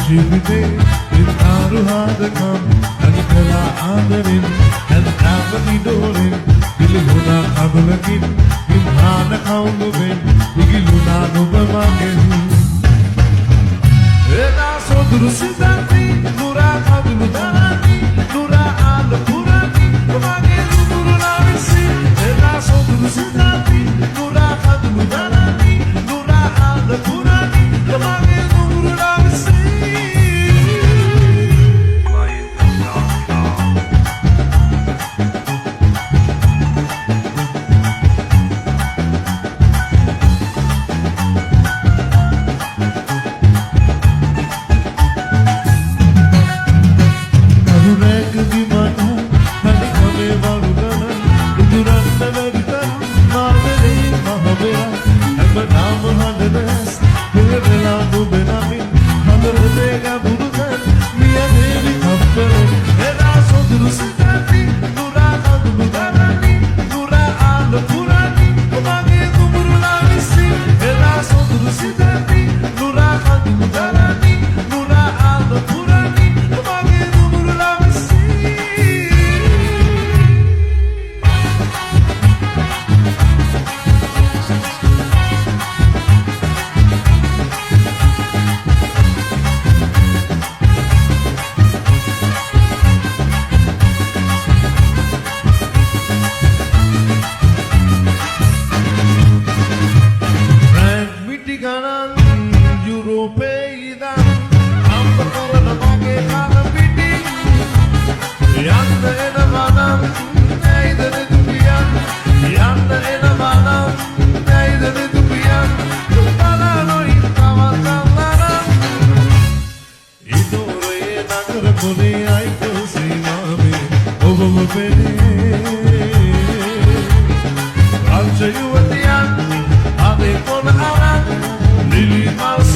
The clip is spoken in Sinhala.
ජීවිතේ විතාරුහාදකම් අනිකලා ආදරෙන් හැන්දාම නිදෝරෙන් පිළිගුණා අබලකින් විමාන කවුළුවෙන් ඉගිලුණා නුඹ මගෙන් එදා සොදුරු සිතන්ති නුරා කඳුළු දරාති නුරා ආල පුරාති මගේ නුඹුරුලා විසි එදා සොදුරු සිතන්ති නුරා කඳුළු දරාති නුරා ආල පුරාති මගේ නුඹුරුලා විසි I'll tell you at the end, I'll be for the hour, Lily Mouse.